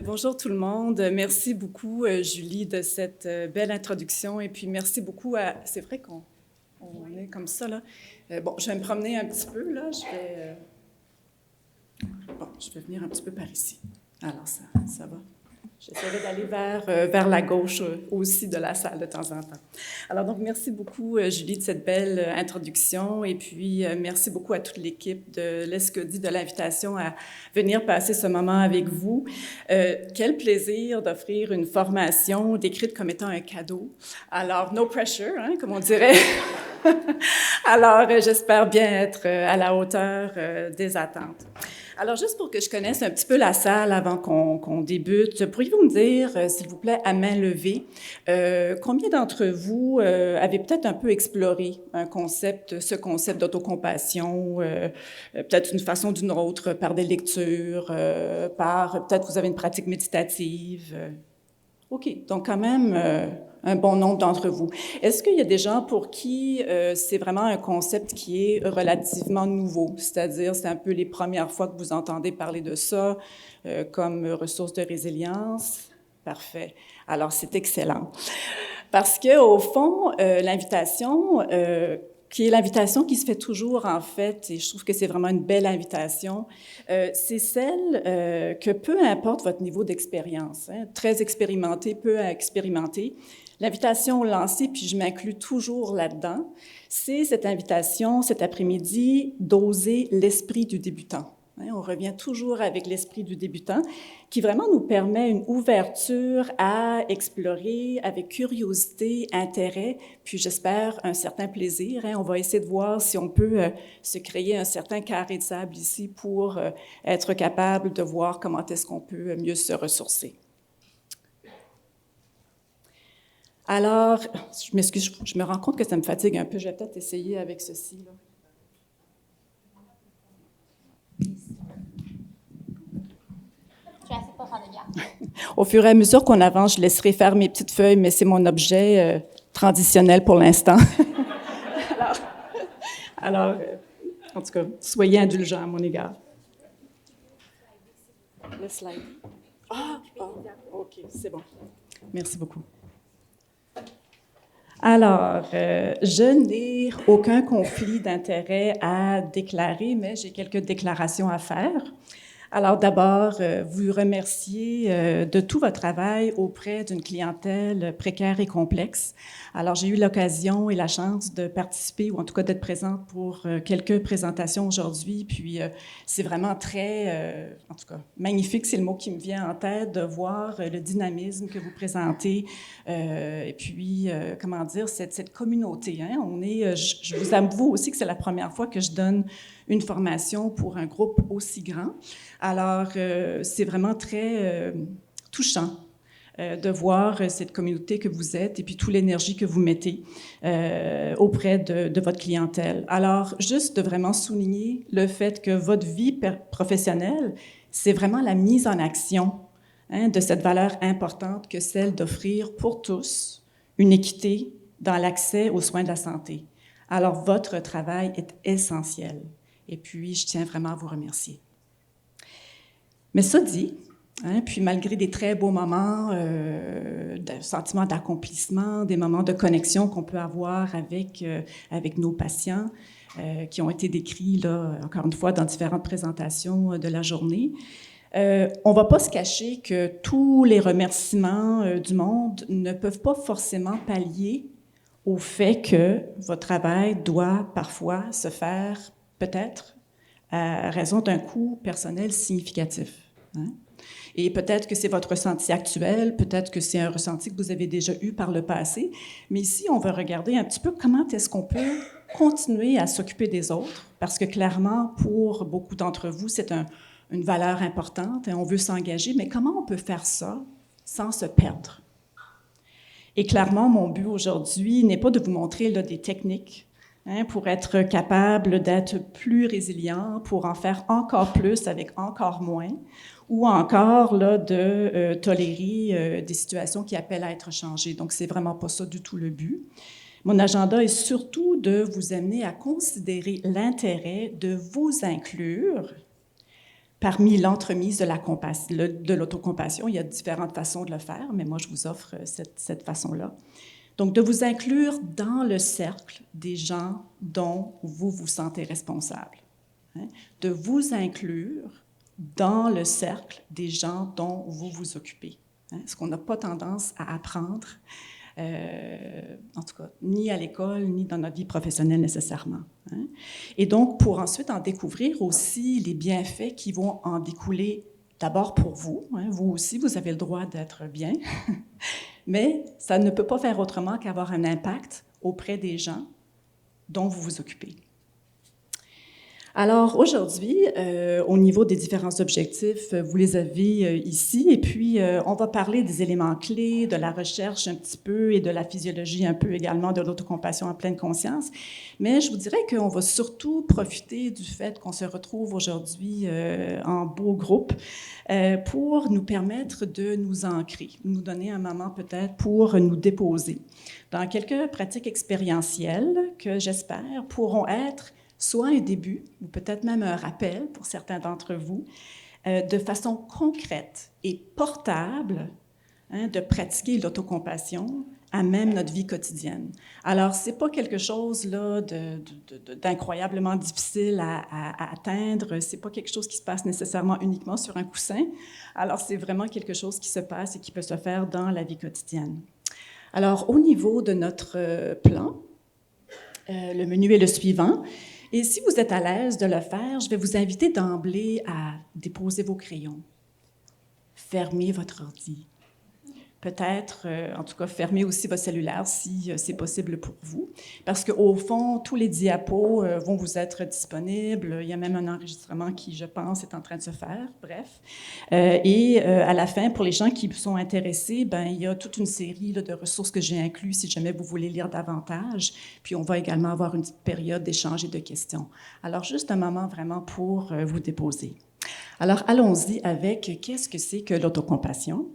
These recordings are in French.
Bonjour tout le monde. Merci beaucoup, Julie, de cette belle introduction. Et puis, merci beaucoup à... C'est vrai qu'on est comme ça, là. Bon, je vais me promener un petit peu, là. Je vais venir un petit peu par ici. Alors, ça va. J'essaierai d'aller vers la gauche aussi de la salle de temps en temps. Alors, donc, merci beaucoup, Julie, de cette belle introduction. Et puis, merci beaucoup à toute l'équipe de l'Escodi de l'invitation à venir passer ce moment avec vous. Quel plaisir d'offrir une formation décrite comme étant un cadeau. Alors, no pressure, hein, comme on dirait. Alors, j'espère bien être à la hauteur des attentes. Alors, juste pour que je connaisse un petit peu la salle avant qu'on débute, pourriez-vous me dire, s'il vous plaît, à main levée, combien d'entre vous avez peut-être un peu exploré ce concept d'autocompassion, peut-être d'une façon ou d'une autre, par des lectures, peut-être vous avez une pratique méditative? OK, donc quand même un bon nombre d'entre vous. Est-ce qu'il y a des gens pour qui c'est vraiment un concept qui est relativement nouveau? C'est-à-dire, c'est un peu les premières fois que vous entendez parler de ça comme ressource de résilience? Parfait. Alors, c'est excellent. Parce que au fond, l'invitation qui est l'invitation qui se fait toujours, en fait, et je trouve que c'est vraiment une belle invitation, c'est celle que peu importe votre niveau d'expérience, hein, très expérimenté, peu à expérimenter, l'invitation lancée, puis je m'inclus toujours là-dedans, c'est cette invitation, cet après-midi, d'oser l'esprit du débutant. Hein, on revient toujours avec l'esprit du débutant, qui vraiment nous permet une ouverture à explorer avec curiosité, intérêt, puis j'espère un certain plaisir. Hein. On va essayer de voir si on peut se créer un certain carré de sable ici pour être capable de voir comment est-ce qu'on peut mieux se ressourcer. Alors, je m'excuse, je me rends compte que ça me fatigue un peu. Je vais peut-être essayer avec ceci, là. Au fur et à mesure qu'on avance, je laisserai faire mes petites feuilles, mais c'est mon objet transitionnel pour l'instant. alors, en tout cas, soyez indulgents à mon égard. Le slide. OK, c'est bon. Merci beaucoup. Alors, je n'ai aucun conflit d'intérêt à déclarer, mais j'ai quelques déclarations à faire. Alors d'abord, vous remercier de tout votre travail auprès d'une clientèle précaire et complexe. Alors j'ai eu l'occasion et la chance de participer, ou en tout cas d'être présente pour quelques présentations aujourd'hui, puis c'est vraiment très, en tout cas, magnifique, c'est le mot qui me vient en tête, de voir le dynamisme que vous présentez, et puis, comment dire, cette communauté. Hein? Je vous avoue aussi que c'est la première fois que je donne une formation pour un groupe aussi grand. Alors, c'est vraiment très touchant de voir cette communauté que vous êtes et puis toute l'énergie que vous mettez auprès de votre clientèle. Alors, juste de vraiment souligner le fait que votre vie professionnelle, c'est vraiment la mise en action de cette valeur importante que celle d'offrir pour tous une équité dans l'accès aux soins de la santé. Alors, votre travail est essentiel. Et puis, je tiens vraiment à vous remercier. Mais ça dit, hein, puis malgré des très beaux moments, de sentiments d'accomplissement, des moments de connexion qu'on peut avoir avec nos patients, qui ont été décrits, là, encore une fois, dans différentes présentations de la journée, on ne va pas se cacher que tous les remerciements du monde ne peuvent pas forcément pallier au fait que votre travail doit parfois se faire, peut-être, à raison d'un coût personnel significatif. Hein? Et peut-être que c'est votre ressenti actuel, peut-être que c'est un ressenti que vous avez déjà eu par le passé, mais ici, on va regarder un petit peu comment est-ce qu'on peut continuer à s'occuper des autres, parce que clairement, pour beaucoup d'entre vous, c'est une valeur importante et on veut s'engager, mais comment on peut faire ça sans se perdre? Et clairement, mon but aujourd'hui n'est pas de vous montrer là, des techniques pour être capable d'être plus résilient, pour en faire encore plus avec encore moins, ou encore là, de tolérer des situations qui appellent à être changées. Donc, c'est vraiment pas ça du tout le but. Mon agenda est surtout de vous amener à considérer l'intérêt de vous inclure parmi l'entremise de l'autocompassion, il y a différentes façons de le faire, mais moi, je vous offre cette façon-là. Donc, de vous inclure dans le cercle des gens dont vous vous sentez responsable. Hein? De vous inclure dans le cercle des gens dont vous vous occupez. Hein? Ce qu'on n'a pas tendance à apprendre, en tout cas, ni à l'école, ni dans notre vie professionnelle nécessairement. Hein? Et donc, pour ensuite en découvrir aussi les bienfaits qui vont en découler d'abord pour vous. Hein? Vous aussi, vous avez le droit d'être bien, mais ça ne peut pas faire autrement qu'avoir un impact auprès des gens dont vous vous occupez. Alors aujourd'hui, au niveau des différents objectifs, vous les avez ici, et puis on va parler des éléments clés, de la recherche un petit peu et de la physiologie un peu également de l'autocompassion en pleine conscience. Mais je vous dirais qu'on va surtout profiter du fait qu'on se retrouve aujourd'hui en beau groupe pour nous permettre de nous ancrer, nous donner un moment peut-être pour nous déposer dans quelques pratiques expérientielles que j'espère pourront être soit un début, ou peut-être même un rappel pour certains d'entre vous, de façon concrète et portable, hein, de pratiquer l'autocompassion à même notre vie quotidienne. Alors, ce n'est pas quelque chose là, d'incroyablement difficile à atteindre, ce n'est pas quelque chose qui se passe nécessairement uniquement sur un coussin, alors c'est vraiment quelque chose qui se passe et qui peut se faire dans la vie quotidienne. Alors, au niveau de notre plan, le menu est le suivant. Et si vous êtes à l'aise de le faire, je vais vous inviter d'emblée à déposer vos crayons, fermer votre ordi, peut-être, en tout cas, fermer aussi votre cellulaire si c'est possible pour vous, parce qu'au fond, tous les diapos vont vous être disponibles. Il y a même un enregistrement qui, je pense, est en train de se faire, bref. Et à la fin, pour les gens qui sont intéressés, ben, il y a toute une série là, de ressources que j'ai incluses si jamais vous voulez lire davantage. Puis on va également avoir une petite période d'échange et de questions. Alors, juste un moment vraiment pour vous déposer. Alors, allons-y avec qu'est-ce que c'est que l'autocompassion?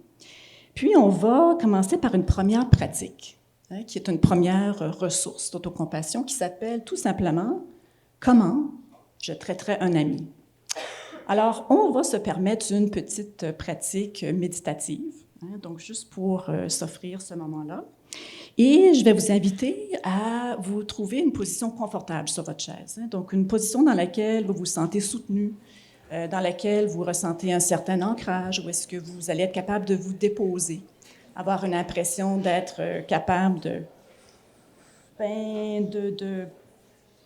Puis, on va commencer par une première pratique, hein, qui est une première ressource d'autocompassion qui s'appelle tout simplement « Comment je traiterais un ami ». Alors, on va se permettre une petite pratique méditative, hein, donc juste pour s'offrir ce moment-là. Et je vais vous inviter à vous trouver une position confortable sur votre chaise, hein, donc une position dans laquelle vous vous sentez soutenu, dans laquelle vous ressentez un certain ancrage, où est-ce que vous allez être capable de vous déposer, avoir une impression d'être capable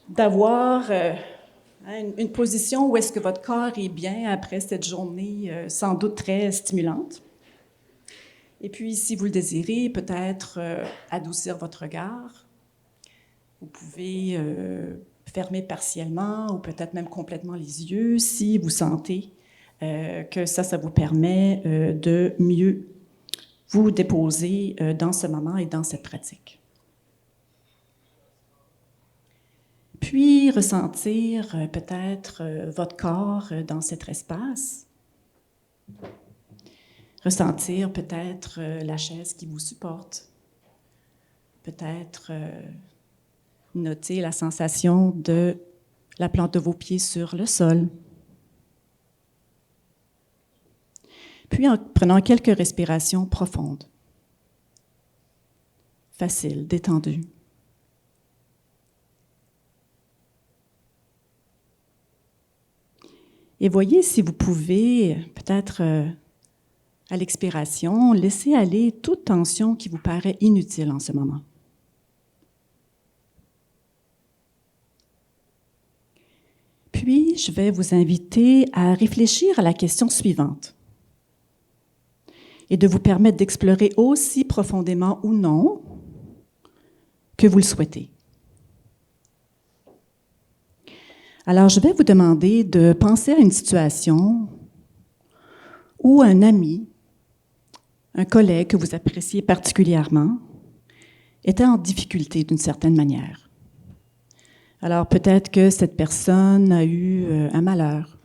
d'avoir une position où est-ce que votre corps est bien après cette journée sans doute très stimulante. Et puis, si vous le désirez, peut-être adoucir votre regard. Vous pouvez fermer partiellement ou peut-être même complètement les yeux si vous sentez que ça vous permet de mieux vous déposer dans ce moment et dans cette pratique. Puis ressentir peut-être votre corps dans cet espace. Ressentir peut-être la chaise qui vous supporte. Peut-être noter la sensation de la plante de vos pieds sur le sol. Puis en prenant quelques respirations profondes, faciles, détendues. Et voyez si vous pouvez, peut-être à l'expiration, laisser aller toute tension qui vous paraît inutile en ce moment. Puis, je vais vous inviter à réfléchir à la question suivante et de vous permettre d'explorer aussi profondément ou non que vous le souhaitez. Alors, je vais vous demander de penser à une situation où un ami, un collègue que vous appréciez particulièrement, était en difficulté d'une certaine manière. Alors, peut-être que cette personne a eu un malheur.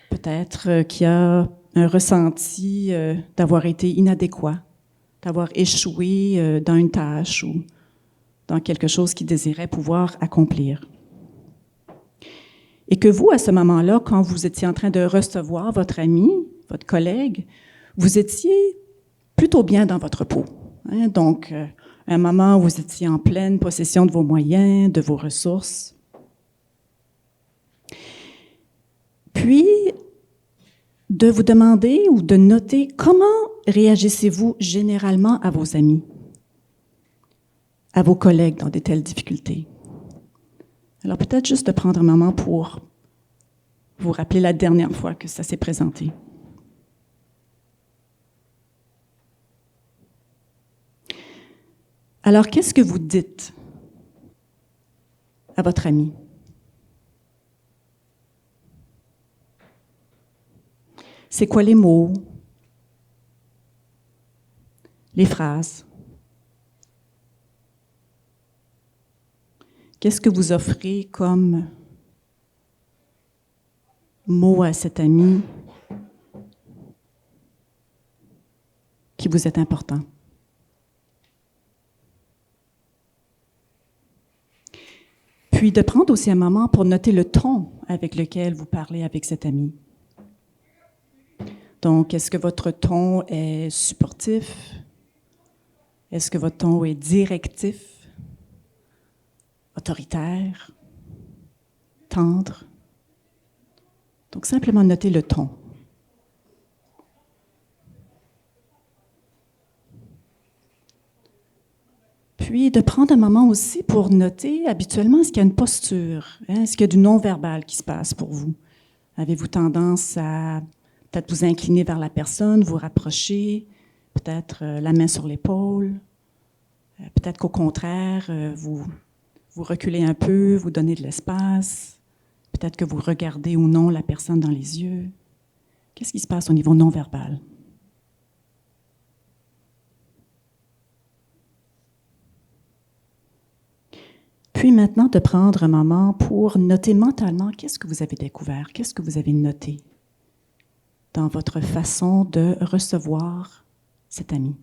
Peut-être qu'il y a un ressenti d'avoir été inadéquat, d'avoir échoué dans une tâche ou dans quelque chose qu'il désirait pouvoir accomplir. Et que vous, à ce moment-là, quand vous étiez en train de recevoir votre ami, votre collègue, vous étiez plutôt bien dans votre peau. Hein? Donc, un moment où vous étiez en pleine possession de vos moyens, de vos ressources. Puis, de vous demander ou de noter comment réagissez-vous généralement à vos amis, à vos collègues dans de telles difficultés. Alors peut-être juste de prendre un moment pour vous rappeler la dernière fois que ça s'est présenté. Alors qu'est-ce que vous dites à votre ami? C'est quoi les mots, les phrases? Qu'est-ce que vous offrez comme mot à cet ami qui vous est important? Puis de prendre aussi un moment pour noter le ton avec lequel vous parlez avec cet ami. Donc, est-ce que votre ton est supportif? Est-ce que votre ton est directif? Autoritaire? Tendre? Donc, simplement noter le ton. Puis, de prendre un moment aussi pour noter, habituellement, est-ce qu'il y a une posture? Hein? Est-ce qu'il y a du non-verbal qui se passe pour vous? Avez-vous tendance à peut-être vous incliner vers la personne, vous rapprocher, peut-être la main sur l'épaule, peut-être qu'au contraire, vous reculez un peu, vous donnez de l'espace, peut-être que vous regardez ou non la personne dans les yeux. Qu'est-ce qui se passe au niveau non-verbal? Puis maintenant, de prendre un moment pour noter mentalement qu'est-ce que vous avez découvert, qu'est-ce que vous avez noté dans votre façon de recevoir cet ami.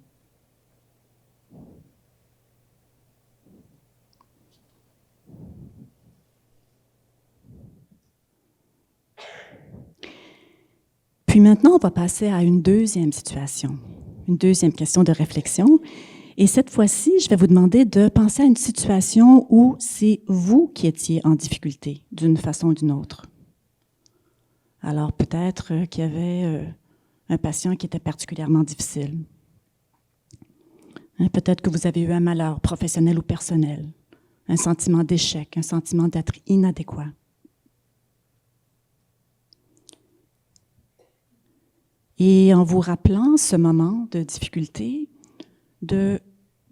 Puis maintenant, on va passer à une deuxième situation, une deuxième question de réflexion. Et cette fois-ci, je vais vous demander de penser à une situation où c'est vous qui étiez en difficulté d'une façon ou d'une autre. Alors peut-être qu'il y avait un patient qui était particulièrement difficile. Peut-être que vous avez eu un malheur professionnel ou personnel, un sentiment d'échec, un sentiment d'être inadéquat. Et en vous rappelant ce moment de difficulté, de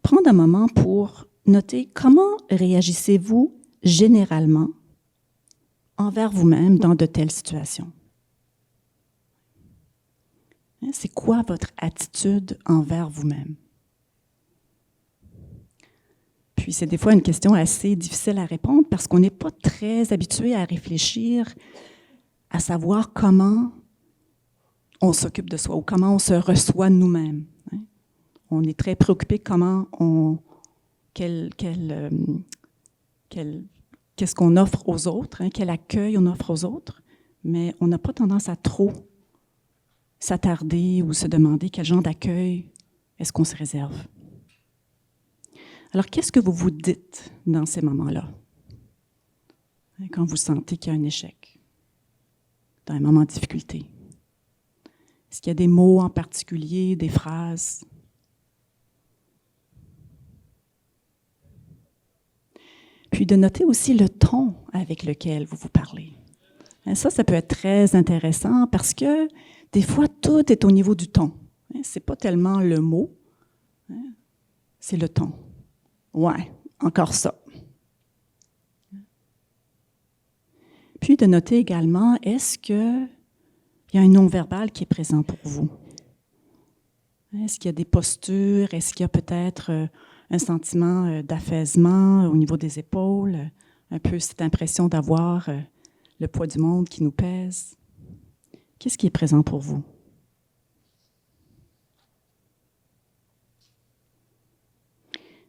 prendre un moment pour noter comment réagissez-vous généralement envers vous-même dans de telles situations. C'est quoi votre attitude envers vous-même? Puis c'est des fois une question assez difficile à répondre parce qu'on n'est pas très habitué à réfléchir, à savoir comment on s'occupe de soi ou comment on se reçoit nous-mêmes. On est très préoccupé qu'est-ce qu'on offre aux autres, quel accueil on offre aux autres, mais on n'a pas tendance à trop s'attarder ou se demander quel genre d'accueil est-ce qu'on se réserve. Alors, qu'est-ce que vous vous dites dans ces moments-là, quand vous sentez qu'il y a un échec, dans un moment de difficulté? Est-ce qu'il y a des mots en particulier, des phrases? Puis de noter aussi le ton avec lequel vous vous parlez. Ça peut être très intéressant parce que des fois, tout est au niveau du ton. Ce n'est pas tellement le mot, c'est le ton. Ouais, encore ça. Puis de noter également, est-ce qu'il y a un non-verbal qui est présent pour vous? Est-ce qu'il y a des postures? Est-ce qu'il y a peut-être un sentiment d'affaissement au niveau des épaules? Un peu cette impression d'avoir le poids du monde qui nous pèse? Qu'est-ce qui est présent pour vous?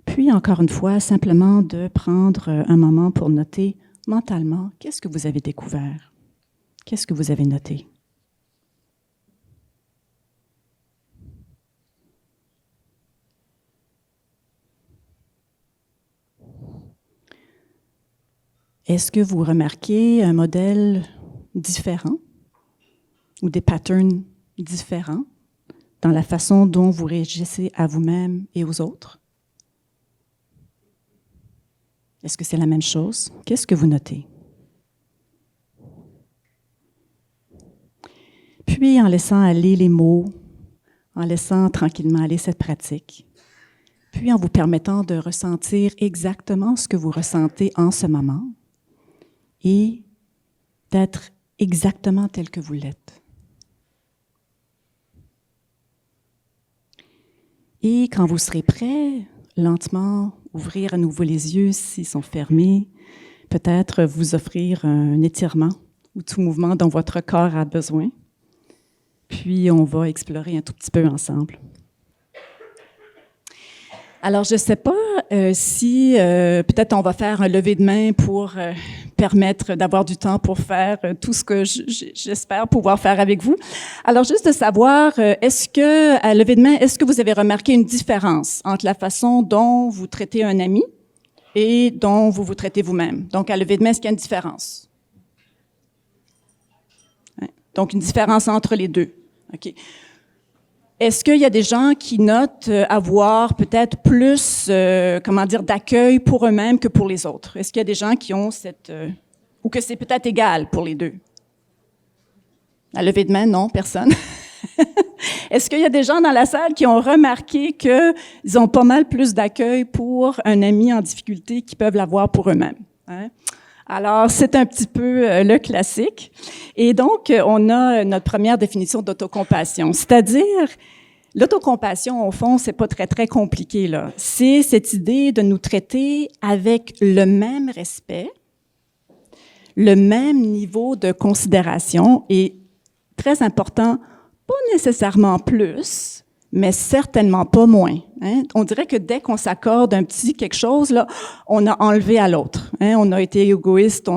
Puis, encore une fois, simplement de prendre un moment pour noter mentalement, qu'est-ce que vous avez découvert? Qu'est-ce que vous avez noté? Est-ce que vous remarquez un modèle différent ou des patterns différents dans la façon dont vous réagissez à vous-même et aux autres? Est-ce que c'est la même chose? Qu'est-ce que vous notez? Puis, en laissant aller les mots, en laissant tranquillement aller cette pratique, puis en vous permettant de ressentir exactement ce que vous ressentez en ce moment et d'être exactement tel que vous l'êtes. Et quand vous serez prêt, lentement ouvrir à nouveau les yeux s'ils sont fermés, peut-être vous offrir un étirement ou tout mouvement dont votre corps a besoin. Puis on va explorer un tout petit peu ensemble. Alors, je ne sais pas si peut-être on va faire un lever de main pour permettre d'avoir du temps pour faire tout ce que j'espère pouvoir faire avec vous. Alors, juste de savoir, est-ce que, à lever de main, est-ce que vous avez remarqué une différence entre la façon dont vous traitez un ami et dont vous vous traitez vous-même? Donc, à lever de main, est-ce qu'il y a une différence? Hein? Donc, une différence entre les deux. OK. Est-ce qu'il y a des gens qui notent avoir peut-être plus, d'accueil pour eux-mêmes que pour les autres? Est-ce qu'il y a des gens qui ont ou que c'est peut-être égal pour les deux? À lever de main, non, personne. Est-ce qu'il y a des gens dans la salle qui ont remarqué qu'ils ont pas mal plus d'accueil pour un ami en difficulté qu'ils peuvent l'avoir pour eux-mêmes? Hein? Alors, c'est un petit peu le classique. Et donc, on a notre première définition d'autocompassion, c'est-à-dire l'autocompassion, au fond, c'est pas très, très compliqué, là. C'est cette idée de nous traiter avec le même respect, le même niveau de considération et, très important, pas nécessairement plus, mais certainement pas moins. Hein? On dirait que dès qu'on s'accorde un petit quelque chose, là, on a enlevé à l'autre. Hein? On a été égoïste,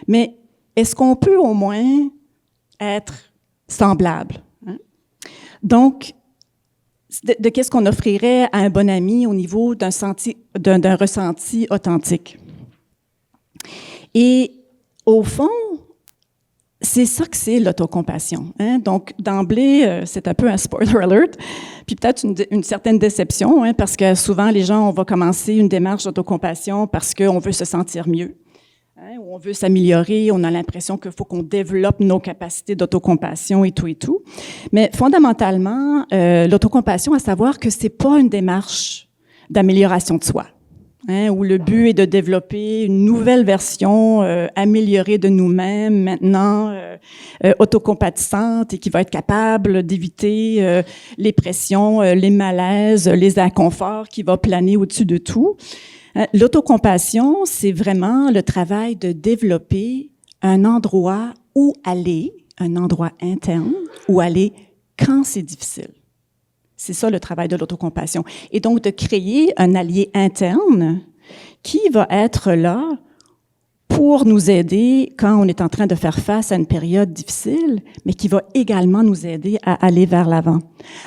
mais est-ce qu'on peut au moins être semblable? Hein? Donc, de qu'est-ce qu'on offrirait à un bon ami au niveau d'un ressenti authentique? Et au fond, c'est ça que c'est l'autocompassion. Hein? Donc, d'emblée, c'est un peu un spoiler alert, puis peut-être une certaine déception, hein, parce que souvent, les gens, on va commencer une démarche d'autocompassion parce qu'on veut se sentir mieux, hein, ou on veut s'améliorer, on a l'impression qu'il faut qu'on développe nos capacités d'autocompassion et tout et tout. Mais fondamentalement, l'autocompassion, à savoir que c'est pas une démarche d'amélioration de soi. Hein, où le but est de développer une nouvelle version améliorée de nous-mêmes, maintenant autocompatissante et qui va être capable d'éviter les pressions, les malaises, les inconforts qui vont planer au-dessus de tout. L'autocompassion, c'est vraiment le travail de développer un endroit où aller, un endroit interne où aller quand c'est difficile. C'est ça le travail de l'autocompassion. Et donc, de créer un allié interne qui va être là pour nous aider quand on est en train de faire face à une période difficile, mais qui va également nous aider à aller vers l'avant.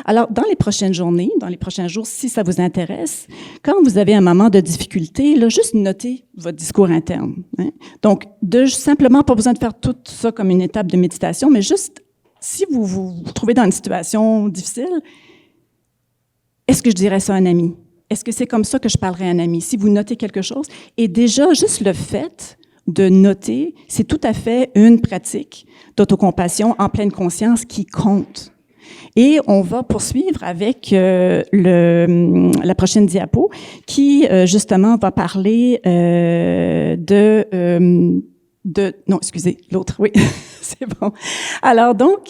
Alors, dans les prochaines journées, dans les prochains jours, si ça vous intéresse, quand vous avez un moment de difficulté, là, juste notez votre discours interne. Hein? Donc, simplement, pas besoin de faire tout ça comme une étape de méditation, mais juste, si vous vous trouvez dans une situation difficile, est-ce que je dirais ça à un ami? Est-ce que c'est comme ça que je parlerais à un ami? Si vous notez quelque chose, et déjà, juste le fait de noter, c'est tout à fait une pratique d'autocompassion en pleine conscience qui compte. Et on va poursuivre avec la prochaine diapo qui, justement, va parler non, excusez, l'autre, oui, c'est bon. Alors donc,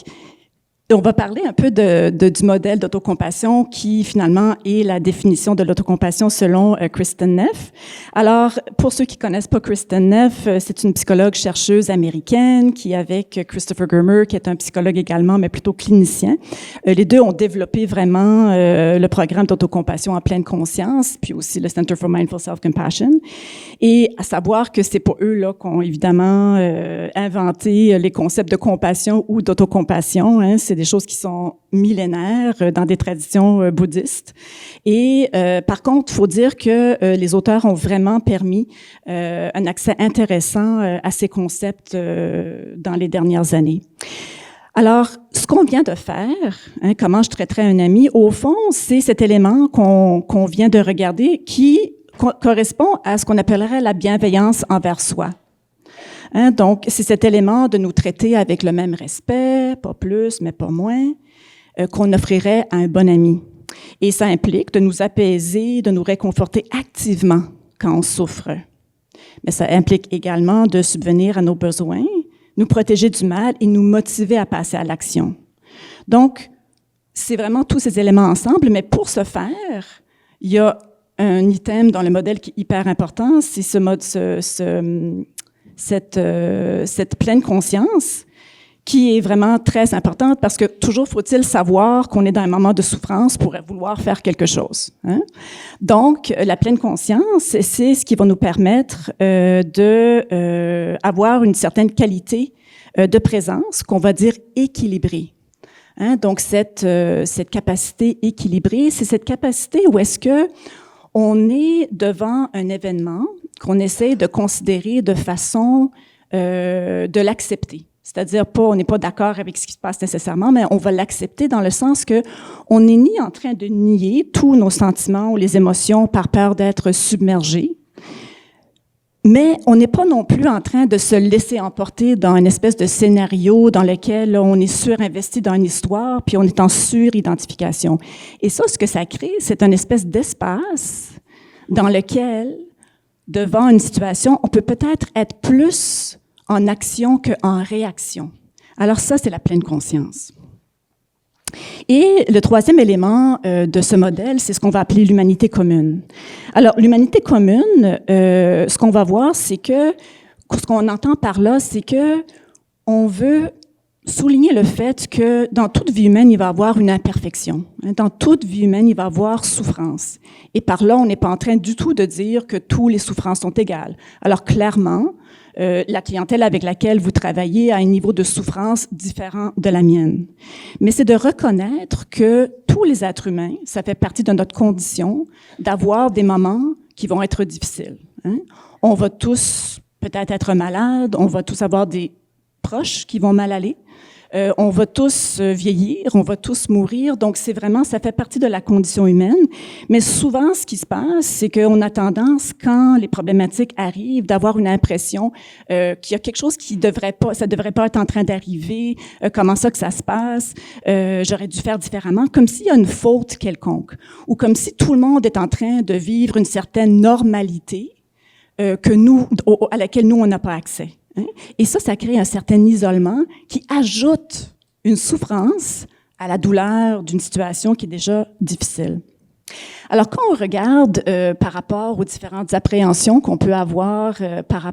On va parler un peu du modèle d'autocompassion qui, finalement, est la définition de l'autocompassion selon Kristin Neff. Alors, pour ceux qui connaissent pas Kristin Neff, c'est une psychologue chercheuse américaine qui, avec Christopher Germer, qui est un psychologue également, mais plutôt clinicien, les deux ont développé vraiment le programme d'autocompassion en pleine conscience, puis aussi le Center for Mindful Self-Compassion. Et à savoir que c'est pour eux là qu'ont évidemment inventé les concepts de compassion ou d'autocompassion. Hein, c'est des choses qui sont millénaires dans des traditions bouddhistes. Et par contre, il faut dire que les auteurs ont vraiment permis un accès intéressant à ces concepts dans les dernières années. Alors, ce qu'on vient de faire, hein, comment je traiterais un ami, au fond, c'est cet élément qu'on vient de regarder qui correspond à ce qu'on appellerait la bienveillance envers soi. Hein, donc, c'est cet élément de nous traiter avec le même respect, pas plus, mais pas moins, qu'on offrirait à un bon ami. Et ça implique de nous apaiser, de nous réconforter activement quand on souffre. Mais ça implique également de subvenir à nos besoins, nous protéger du mal et nous motiver à passer à l'action. Donc, c'est vraiment tous ces éléments ensemble, mais pour ce faire, il y a un item dans le modèle qui est hyper important, c'est cette pleine conscience qui est vraiment très importante parce que toujours faut-il savoir qu'on est dans un moment de souffrance pour vouloir faire quelque chose. Hein? Donc, la pleine conscience, c'est ce qui va nous permettre d'avoir une certaine qualité de présence qu'on va dire équilibrée. Hein? Donc, cette capacité équilibrée, c'est cette capacité où est-ce que on est devant un événement qu'on essaie de considérer de façon de l'accepter. C'est-à-dire on n'est pas d'accord avec ce qui se passe nécessairement, mais on va l'accepter dans le sens que on n'est ni en train de nier tous nos sentiments ou les émotions par peur d'être submergés, mais on n'est pas non plus en train de se laisser emporter dans une espèce de scénario dans lequel on est surinvesti dans une histoire, puis on est en suridentification. Et ça, ce que ça crée, c'est une espèce d'espace dans lequel, devant une situation, on peut peut-être être plus en action qu'en réaction. Alors ça, c'est la pleine conscience. Et le troisième élément de ce modèle, c'est ce qu'on va appeler l'humanité commune. Alors, l'humanité commune, ce qu'on va voir, c'est que, ce qu'on entend par là, c'est que on veut souligner le fait que dans toute vie humaine, il va y avoir une imperfection. Dans toute vie humaine, il va y avoir souffrance. Et par là, on n'est pas en train du tout de dire que toutes les souffrances sont égales. Alors, clairement, la clientèle avec laquelle vous travaillez a un niveau de souffrance différent de la mienne. Mais c'est de reconnaître que tous les êtres humains, ça fait partie de notre condition d'avoir des moments qui vont être difficiles. Hein? On va tous peut-être être malades, on va tous avoir des proches qui vont mal aller. On va tous vieillir, on va tous mourir, donc c'est vraiment, ça fait partie de la condition humaine. Mais souvent, ce qui se passe, c'est qu'on a tendance, quand les problématiques arrivent, d'avoir une impression qu'il y a quelque chose qui devrait pas, ça devrait pas être en train d'arriver. Comment ça que ça se passe J'aurais dû faire différemment, comme s'il y a une faute quelconque, ou comme si tout le monde est en train de vivre une certaine normalité que nous, à laquelle nous on n'a pas accès. Et ça crée un certain isolement qui ajoute une souffrance à la douleur d'une situation qui est déjà difficile. Alors, quand on regarde par rapport aux différentes appréhensions qu'on peut avoir par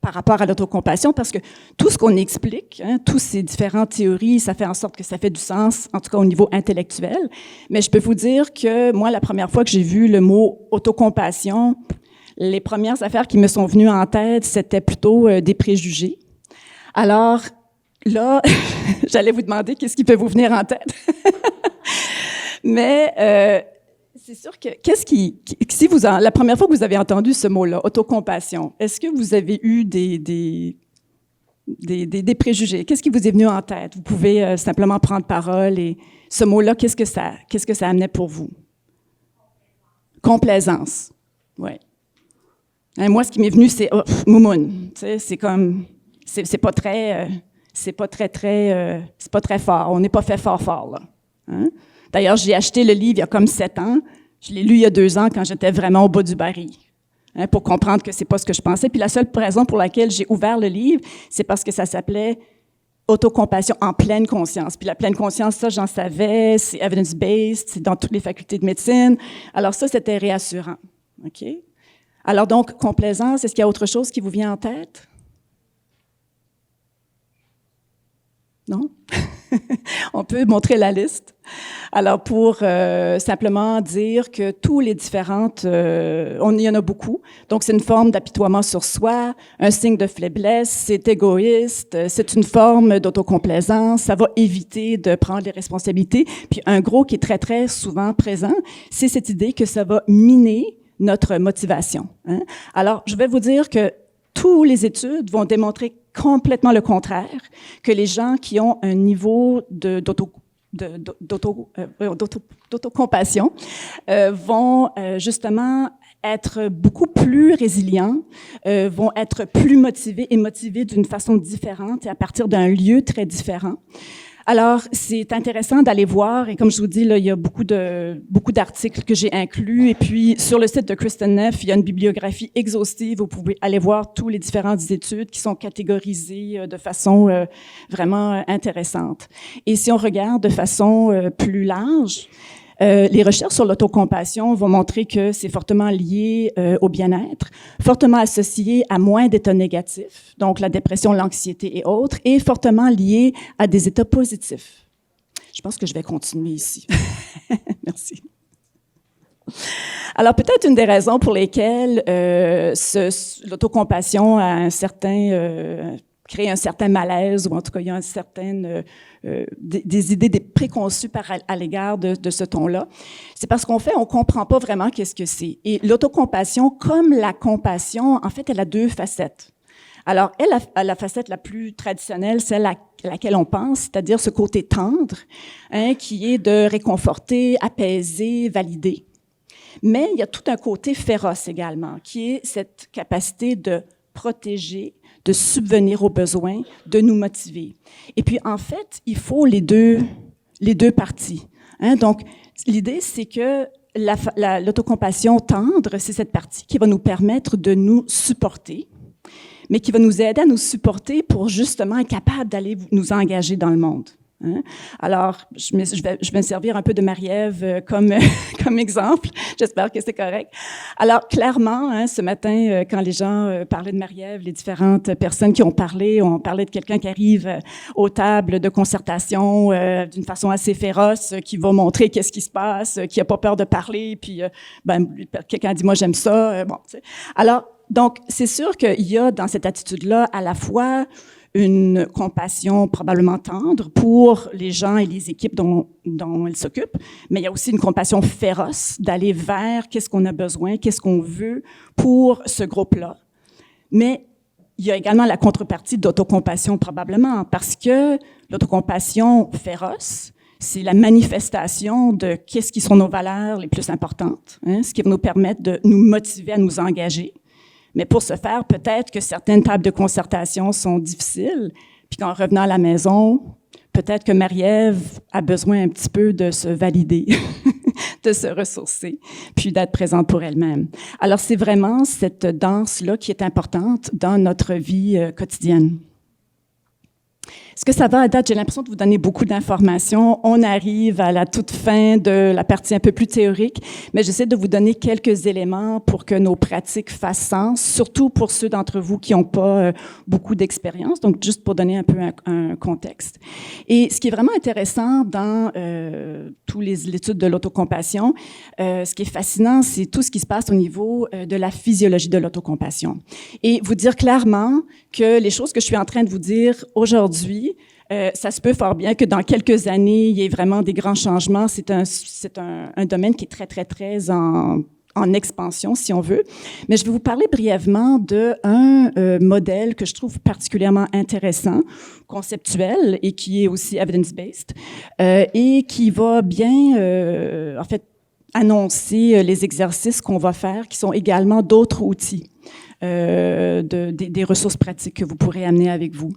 rapport à l'autocompassion, parce que tout ce qu'on explique, hein, toutes ces différentes théories, ça fait en sorte que ça fait du sens, en tout cas au niveau intellectuel. Mais je peux vous dire que moi, la première fois que j'ai vu le mot autocompassion, les premières affaires qui me sont venues en tête, c'était plutôt des préjugés. Alors là, j'allais vous demander qu'est-ce qui peut vous venir en tête. Mais c'est sûr que la première fois que vous avez entendu ce mot-là, autocompassion, est-ce que vous avez eu des préjugés? Qu'est-ce qui vous est venu en tête? Vous pouvez simplement prendre parole et ce mot-là, qu'est-ce que ça amenait pour vous? Complaisance. Oui. Moi, ce qui m'est venu, c'est moumoune. Tu sais, c'est comme, c'est pas très fort. On n'est pas fait fort là. Hein? D'ailleurs, j'ai acheté le livre il y a comme 7 ans. Je l'ai lu il y a 2 ans quand j'étais vraiment au bas du baril, hein, pour comprendre que c'est pas ce que je pensais. Puis la seule raison pour laquelle j'ai ouvert le livre, c'est parce que ça s'appelait autocompassion en pleine conscience. Puis la pleine conscience, ça, j'en savais, c'est evidence-based, c'est dans toutes les facultés de médecine. Alors ça, c'était réassurant. OK? Alors donc, complaisance, est-ce qu'il y a autre chose qui vous vient en tête? Non? On peut montrer la liste. Alors, pour simplement dire que tous les différentes, il y en a beaucoup. Donc, c'est une forme d'apitoiement sur soi, un signe de faiblesse, c'est égoïste, c'est une forme d'autocomplaisance, ça va éviter de prendre les responsabilités. Puis, un gros qui est très, très souvent présent, c'est cette idée que ça va miner notre motivation. Hein? Alors, je vais vous dire que toutes les études vont démontrer complètement le contraire, que les gens qui ont un niveau d'autocompassion vont justement être beaucoup plus résilients, vont être plus motivés et motivés d'une façon différente et à partir d'un lieu très différent. Alors, c'est intéressant d'aller voir, et comme je vous dis, là, il y a beaucoup d'articles que j'ai inclus, et puis sur le site de Kristen Neff, il y a une bibliographie exhaustive, vous pouvez aller voir toutes les différentes études qui sont catégorisées de façon vraiment intéressante. Et si on regarde de façon plus large, les recherches sur l'autocompassion vont montrer que c'est fortement lié au bien-être, fortement associé à moins d'états négatifs, donc la dépression, l'anxiété et autres, et fortement lié à des états positifs. Je pense que je vais continuer ici. Merci. Alors, peut-être une des raisons pour lesquelles l'autocompassion a un certain... crée un certain malaise, ou en tout cas, il y a une certaine, des idées préconçues à l'égard de ce ton-là. C'est parce on comprend pas vraiment qu'est-ce que c'est. Et l'autocompassion, comme la compassion, en fait, elle a deux facettes. Alors, elle a la facette la plus traditionnelle, celle à laquelle on pense, c'est-à-dire ce côté tendre, hein, qui est de réconforter, apaiser, valider. Mais il y a tout un côté féroce également, qui est cette capacité de protéger, de subvenir aux besoins, de nous motiver. Et puis, en fait, il faut les deux parties. Hein? Donc, l'idée, c'est que l'autocompassion tendre, c'est cette partie qui va nous permettre de nous supporter, mais qui va nous aider à nous supporter pour justement être capable d'aller nous engager dans le monde. Hein? Alors, je vais me servir un peu de Marie-Ève comme exemple. J'espère que c'est correct. Alors, clairement, hein, ce matin, quand les gens parlaient de Marie-Ève, les différentes personnes qui ont parlé, on parlait de quelqu'un qui arrive aux tables de concertation d'une façon assez féroce, qui va montrer qu'est-ce qui se passe, qui a pas peur de parler, puis quelqu'un a dit « moi, j'aime ça ». Bon, tu sais. Alors, donc, c'est sûr qu'il y a dans cette attitude-là à la fois une compassion probablement tendre pour les gens et les équipes dont ils s'occupent, mais il y a aussi une compassion féroce d'aller vers qu'est-ce qu'on a besoin, qu'est-ce qu'on veut pour ce groupe-là. Mais il y a également la contrepartie d'autocompassion probablement, parce que l'autocompassion féroce, c'est la manifestation de qu'est-ce qui sont nos valeurs les plus importantes, hein, ce qui va nous permettre de nous motiver à nous engager. Mais pour ce faire, peut-être que certaines tables de concertation sont difficiles, puis qu'en revenant à la maison, peut-être que Marie-Ève a besoin un petit peu de se valider, de se ressourcer, puis d'être présente pour elle-même. Alors, c'est vraiment cette danse-là qui est importante dans notre vie quotidienne. Est-ce que ça va à date? J'ai l'impression de vous donner beaucoup d'informations. On arrive à la toute fin de la partie un peu plus théorique, mais j'essaie de vous donner quelques éléments pour que nos pratiques fassent sens, surtout pour ceux d'entre vous qui n'ont pas beaucoup d'expérience, donc juste pour donner un peu un contexte. Et ce qui est vraiment intéressant dans toutes les études de l'autocompassion, ce qui est fascinant, c'est tout ce qui se passe au niveau de la physiologie de l'autocompassion. Et vous dire clairement que les choses que je suis en train de vous dire aujourd'hui, ça se peut fort bien que dans quelques années, il y ait vraiment des grands changements. C'est un domaine qui est très, très, très en expansion, si on veut. Mais je vais vous parler brièvement d'un modèle que je trouve particulièrement intéressant, conceptuel et qui est aussi evidence-based et qui va bien, en fait, annoncer les exercices qu'on va faire, qui sont également d'autres outils. Des ressources pratiques que vous pourrez amener avec vous.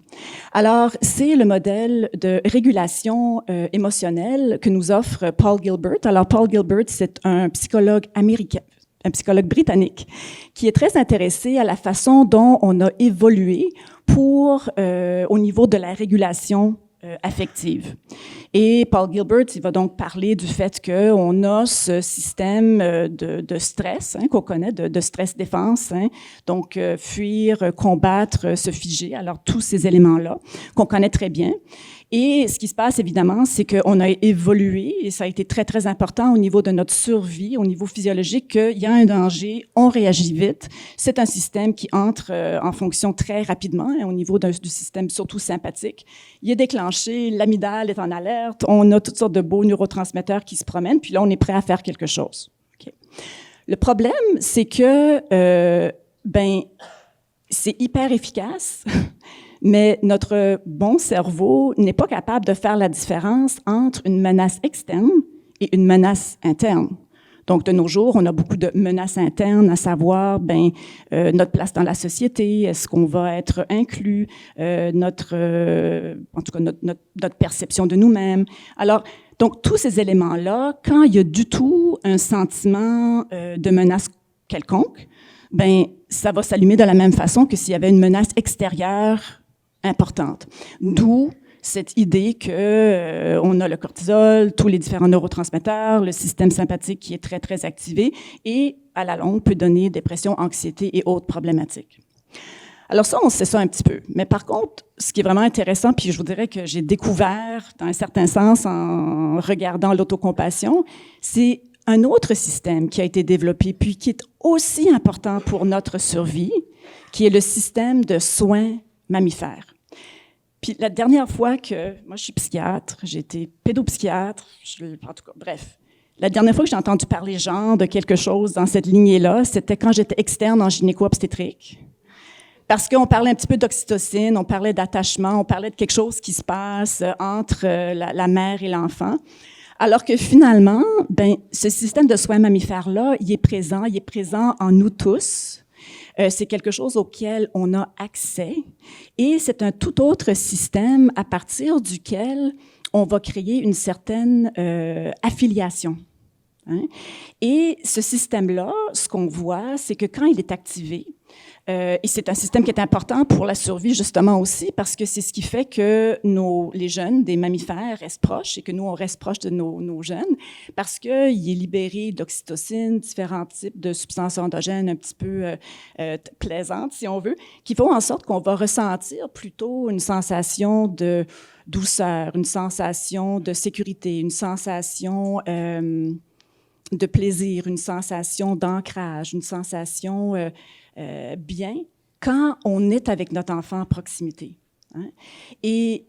Alors, c'est le modèle de régulation émotionnelle que nous offre Paul Gilbert. Alors, Paul Gilbert, c'est un psychologue américain, un psychologue britannique, qui est très intéressé à la façon dont on a évolué au niveau de la régulation affective. Et Paul Gilbert, il va donc parler du fait qu'on a ce système de stress qu'on connaît, de stress-défense, donc fuir, combattre, se figer, alors tous ces éléments-là qu'on connaît très bien. Et ce qui se passe, évidemment, c'est qu'on a évolué, et ça a été très, très important au niveau de notre survie, au niveau physiologique, qu'il y a un danger, on réagit vite. C'est un système qui entre en fonction très rapidement, au niveau du système surtout sympathique. Il est déclenché, l'amygdale est en alerte, on a toutes sortes de beaux neurotransmetteurs qui se promènent, puis là, on est prêt à faire quelque chose. Okay. Le problème, c'est que, c'est hyper efficace, mais notre bon cerveau n'est pas capable de faire la différence entre une menace externe et une menace interne. Donc, de nos jours, on a beaucoup de menaces internes, à savoir notre place dans la société, est-ce qu'on va être inclus, notre perception de nous-mêmes. Alors, donc, tous ces éléments-là, quand il y a du tout un sentiment de menace quelconque, ça va s'allumer de la même façon que s'il y avait une menace extérieure importante. D'où cette idée que on a le cortisol, tous les différents neurotransmetteurs, le système sympathique qui est très, très activé et, à la longue, peut donner dépression, anxiété et autres problématiques. Alors ça, on sait ça un petit peu. Mais par contre, ce qui est vraiment intéressant, puis je vous dirais que j'ai découvert, dans un certain sens, en regardant l'autocompassion, c'est un autre système qui a été développé, puis qui est aussi important pour notre survie, qui est le système de soins mammifères. Puis la dernière fois que, moi je suis psychiatre, j'ai été pédopsychiatre, en tout cas, bref. La dernière fois que j'ai entendu parler genre de quelque chose dans cette lignée-là, c'était quand j'étais externe en gynéco-obstétrique. Parce qu'on parlait un petit peu d'oxytocine, on parlait d'attachement, on parlait de quelque chose qui se passe entre la mère et l'enfant. Alors que finalement, ce système de soins mammifères-là, il est présent en nous tous. C'est quelque chose auquel on a accès et c'est un tout autre système à partir duquel on va créer une certaine affiliation. Et ce système-là, ce qu'on voit, c'est que quand il est activé, et c'est un système qui est important pour la survie justement aussi parce que c'est ce qui fait que les jeunes des mammifères restent proches et que nous, on reste proches de nos jeunes parce qu'il est libéré d'oxytocine, différents types de substances endogènes un petit peu plaisantes, si on veut, qui font en sorte qu'on va ressentir plutôt une sensation de douceur, une sensation de sécurité, une sensation de plaisir, une sensation d'ancrage, une sensation bien quand on est avec notre enfant à proximité. Et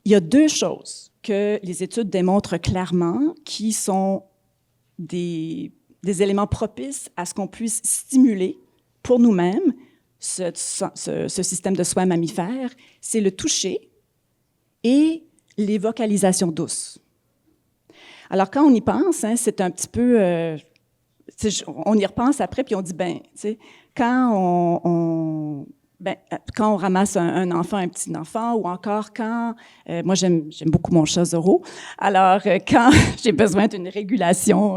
il y a deux choses que les études démontrent clairement qui sont des éléments propices à ce qu'on puisse stimuler pour nous-mêmes ce système de soins mammifères, c'est le toucher et les vocalisations douces. Alors, quand on y pense, c'est un petit peu... on y repense après, puis on dit, quand on ramasse un enfant, un petit enfant, ou encore quand... moi, j'aime beaucoup mon chat Zorro. Alors, quand j'ai besoin d'une régulation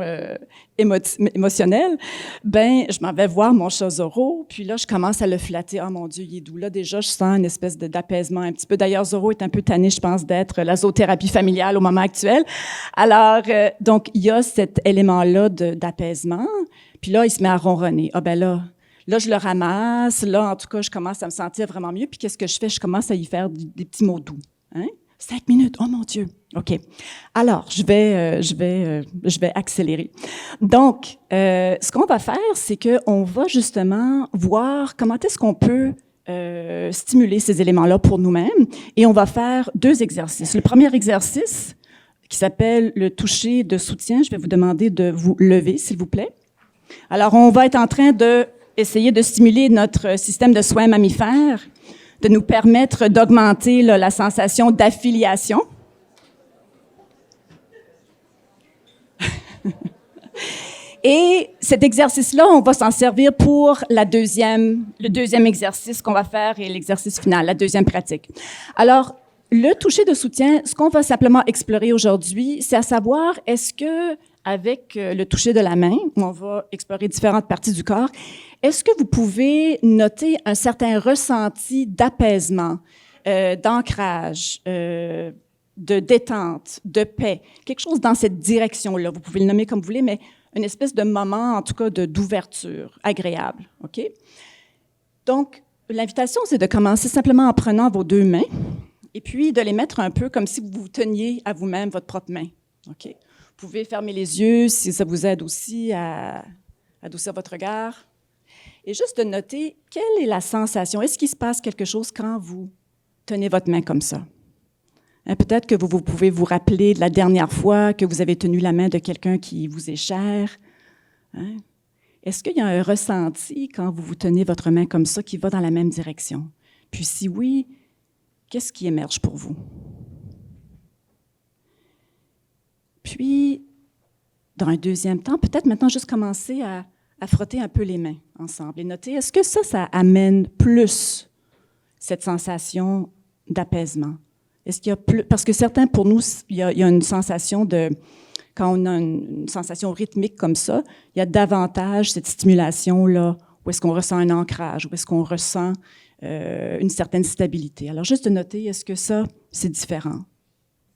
émotionnelle, je m'en vais voir mon chat Zorro, puis là, je commence à le flatter. « Oh mon Dieu, il est doux. » Là, déjà, je sens une espèce d'apaisement un petit peu. D'ailleurs, Zorro est un peu tanné, je pense, d'être la zoothérapie familiale au moment actuel. Alors, donc, il y a cet élément-là d'apaisement. Puis là, il se met à ronronner. « Ah là, je le ramasse. Là, en tout cas, je commence à me sentir vraiment mieux. Puis qu'est-ce que je fais? Je commence à y faire des petits mots doux. 5 minutes. Oh mon Dieu. OK. Alors, je vais accélérer. Donc, ce qu'on va faire, c'est qu'on va justement voir comment est-ce qu'on peut stimuler ces éléments-là pour nous-mêmes. Et on va faire 2 exercices. Le premier exercice, qui s'appelle le toucher de soutien, je vais vous demander de vous lever, s'il vous plaît. Alors, on va être en train d'essayer de stimuler notre système de soins mammifères, de nous permettre d'augmenter la sensation d'affiliation. Et cet exercice-là, on va s'en servir pour le deuxième exercice qu'on va faire et l'exercice final, la deuxième pratique. Alors, le toucher de soutien, ce qu'on va simplement explorer aujourd'hui, c'est à savoir, est-ce que avec le toucher de la main, où on va explorer différentes parties du corps. Est-ce que vous pouvez noter un certain ressenti d'apaisement, d'ancrage, de détente, de paix, quelque chose dans cette direction-là? Vous pouvez le nommer comme vous voulez, mais une espèce de moment, en tout cas, d'ouverture agréable. OK? Donc, l'invitation, c'est de commencer simplement en prenant vos deux mains et puis de les mettre un peu comme si vous teniez à vous-même votre propre main. OK? Vous pouvez fermer les yeux si ça vous aide aussi à adoucir votre regard. Et juste de noter, quelle est la sensation? Est-ce qu'il se passe quelque chose quand vous tenez votre main comme ça? Hein, peut-être que vous pouvez vous rappeler de la dernière fois que vous avez tenu la main de quelqu'un qui vous est cher. Hein? Est-ce qu'il y a un ressenti quand vous tenez votre main comme ça qui va dans la même direction? Puis si oui, qu'est-ce qui émerge pour vous? Puis, dans un deuxième temps, peut-être maintenant juste commencer à frotter un peu les mains ensemble et noter, est-ce que ça amène plus cette sensation d'apaisement? Est-ce qu'il y a plus, parce que certains, pour nous, il y a une sensation de, quand on a une sensation rythmique comme ça, il y a davantage cette stimulation-là, où est-ce qu'on ressent un ancrage, où est-ce qu'on ressent une certaine stabilité. Alors, juste de noter, est-ce que ça, c'est différent?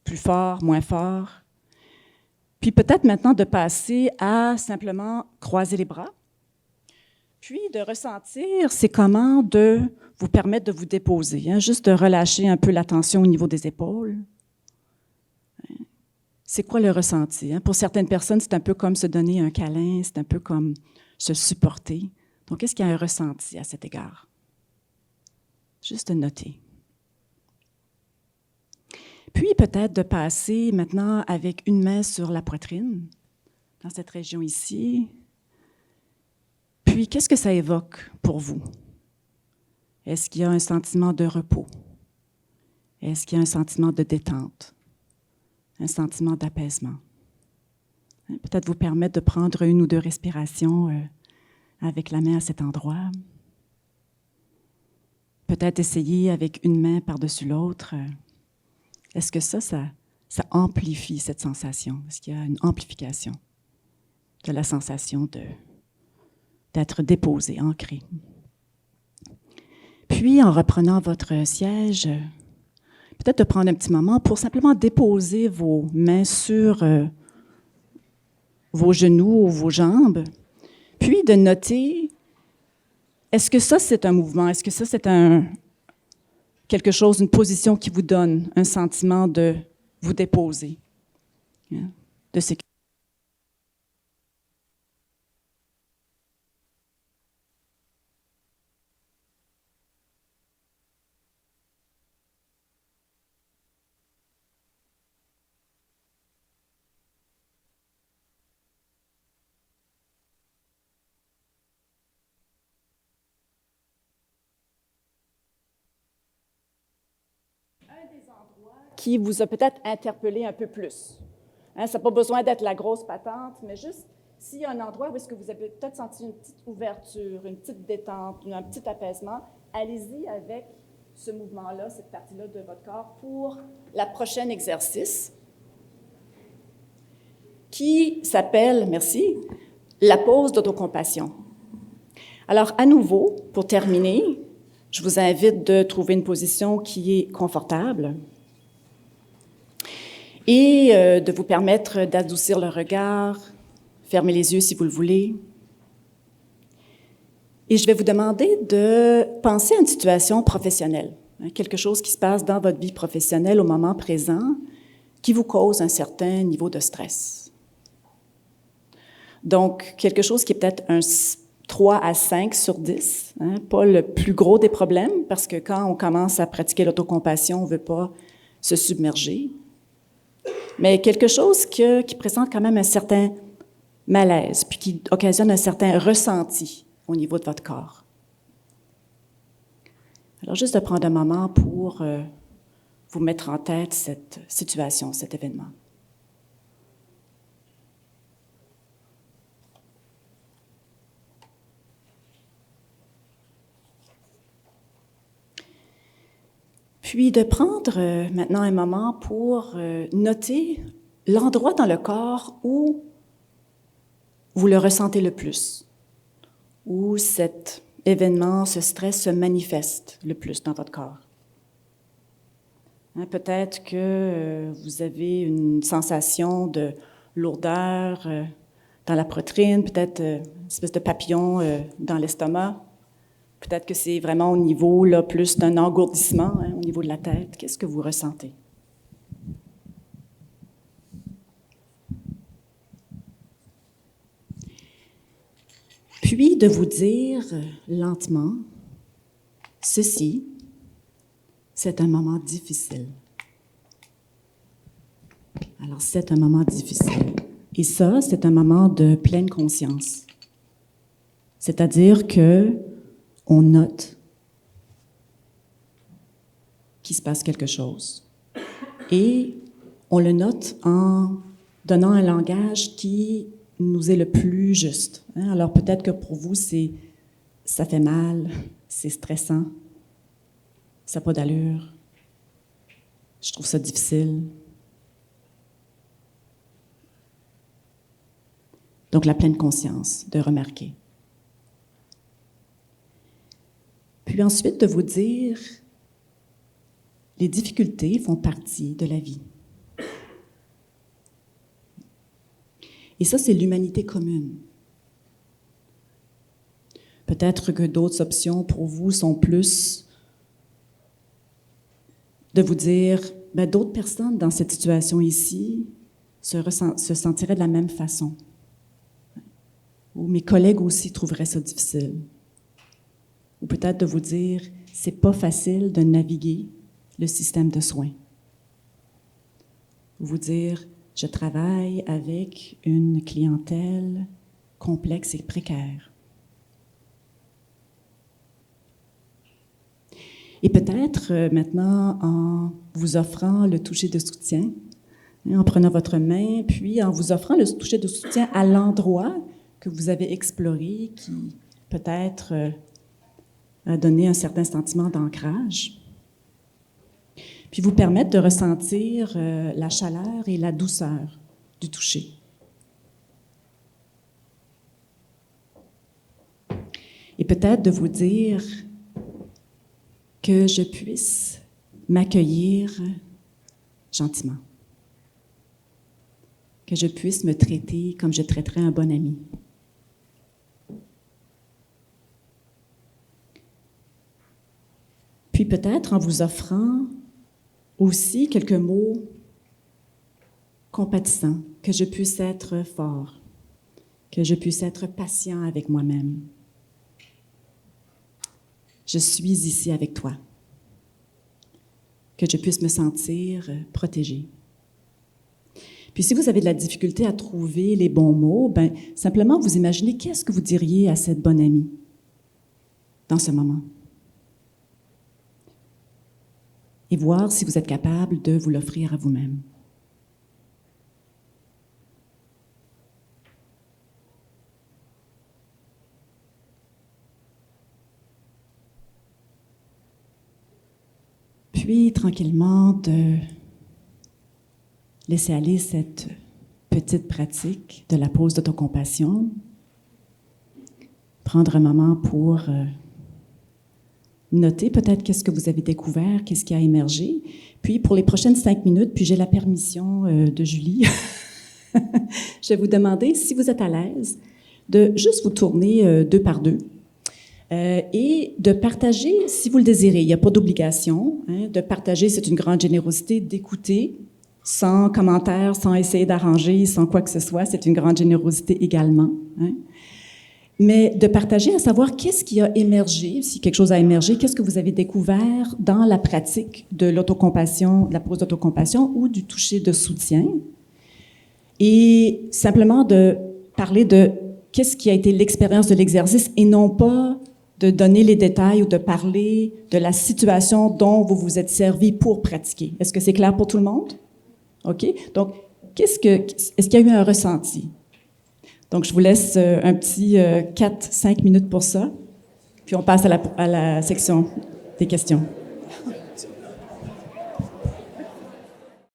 Plus fort, moins fort? Puis peut-être maintenant de passer à simplement croiser les bras, puis de ressentir c'est comment de vous permettre de vous déposer, hein, juste de relâcher un peu la tension au niveau des épaules. C'est quoi le ressenti? Hein? Pour certaines personnes, c'est un peu comme se donner un câlin, c'est un peu comme se supporter. Donc, est-ce qu'il y a un ressenti à cet égard? Juste de noter. Puis peut-être de passer maintenant avec une main sur la poitrine, dans cette région ici. Puis qu'est-ce que ça évoque pour vous? Est-ce qu'il y a un sentiment de repos? Est-ce qu'il y a un sentiment de détente? Un sentiment d'apaisement? Peut-être vous permettre de prendre une ou deux respirations avec la main à cet endroit. Peut-être essayer avec une main par-dessus l'autre. Est-ce que ça amplifie cette sensation? Est-ce qu'il y a une amplification de la sensation d'être déposé, ancré? Puis, en reprenant votre siège, peut-être de prendre un petit moment pour simplement déposer vos mains sur vos genoux ou vos jambes, puis de noter, est-ce que ça, c'est un mouvement? Est-ce que ça, c'est quelque chose, une position qui vous donne un sentiment de vous déposer, hein, de sécurité? Qui vous a peut-être interpellé un peu plus. Hein, ça n'a pas besoin d'être la grosse patente, mais juste s'il y a un endroit où est-ce que vous avez peut-être senti une petite ouverture, une petite détente, un petit apaisement, allez-y avec ce mouvement-là, cette partie-là de votre corps pour la prochaine exercice qui s'appelle, merci, la pause d'autocompassion. Alors, à nouveau, pour terminer, je vous invite de trouver une position qui est confortable et de vous permettre d'adoucir le regard, fermer les yeux si vous le voulez. Et je vais vous demander de penser à une situation professionnelle, hein, quelque chose qui se passe dans votre vie professionnelle au moment présent qui vous cause un certain niveau de stress. Donc, quelque chose qui est peut-être un 3 à 5 sur 10, hein, pas le plus gros des problèmes, parce que quand on commence à pratiquer l'autocompassion, on ne veut pas se submerger. Mais quelque chose qui présente quand même un certain malaise, puis qui occasionne un certain ressenti au niveau de votre corps. Alors, juste de prendre un moment pour vous mettre en tête cette situation, cet événement. Puis de prendre maintenant un moment pour noter l'endroit dans le corps où vous le ressentez le plus, où cet événement, ce stress se manifeste le plus dans votre corps. Hein, peut-être que vous avez une sensation de lourdeur dans la poitrine, peut-être une espèce de papillon dans l'estomac. Peut-être que c'est vraiment au niveau là, plus d'un engourdissement, hein, au niveau de la tête. Qu'est-ce que vous ressentez? Puis de vous dire lentement, ceci, c'est un moment difficile. Alors, c'est un moment difficile. Et ça, c'est un moment de pleine conscience. C'est-à-dire que on note qu'il se passe quelque chose. Et on le note en donnant un langage qui nous est le plus juste. Hein? Alors peut-être que pour vous, ça fait mal, c'est stressant, ça n'a pas d'allure, je trouve ça difficile. Donc la pleine conscience de remarquer. Puis ensuite de vous dire, les difficultés font partie de la vie. Et ça, c'est l'humanité commune. Peut-être que d'autres options pour vous sont plus de vous dire, ben, d'autres personnes dans cette situation ici se sentiraient de la même façon. Ou mes collègues aussi trouveraient ça difficile. Ou peut-être de vous dire, c'est pas facile de naviguer le système de soins. Ou vous dire, je travaille avec une clientèle complexe et précaire. Et peut-être maintenant, en vous offrant le toucher de soutien, en prenant votre main, puis en vous offrant le toucher de soutien à l'endroit que vous avez exploré, qui peut-être a donné un certain sentiment d'ancrage, puis vous permettre de ressentir la chaleur et la douceur du toucher. Et peut-être de vous dire que je puisse m'accueillir gentiment, que je puisse me traiter comme je traiterais un bon ami. Puis peut-être en vous offrant aussi quelques mots compatissants, que je puisse être fort, que je puisse être patient avec moi-même. Je suis ici avec toi. Que je puisse me sentir protégée. Puis si vous avez de la difficulté à trouver les bons mots, ben simplement vous imaginez qu'est-ce que vous diriez à cette bonne amie dans ce moment. Et voir si vous êtes capable de vous l'offrir à vous-même. Puis, tranquillement, de laisser aller cette petite pratique de la pause d'autocompassion. Prendre un moment pour noter peut-être qu'est-ce que vous avez découvert, qu'est-ce qui a émergé. Puis, pour les prochaines 5 minutes, puis j'ai la permission de Julie, je vais vous demander, si vous êtes à l'aise, de juste vous tourner 2 par 2 et de partager, si vous le désirez, il n'y a pas d'obligation, hein, de partager, c'est une grande générosité, d'écouter sans commentaire, sans essayer d'arranger, sans quoi que ce soit, c'est une grande générosité également. Hein. Mais de partager, à savoir qu'est-ce qui a émergé, si quelque chose a émergé, qu'est-ce que vous avez découvert dans la pratique de l'autocompassion, de la pause d'autocompassion ou du toucher de soutien. Et simplement de parler de qu'est-ce qui a été l'expérience de l'exercice et non pas de donner les détails ou de parler de la situation dont vous vous êtes servi pour pratiquer. Est-ce que c'est clair pour tout le monde? OK? Donc, est-ce qu'il y a eu un ressenti? Donc, je vous laisse un petit 4-5 minutes pour ça, puis on passe à la section des questions.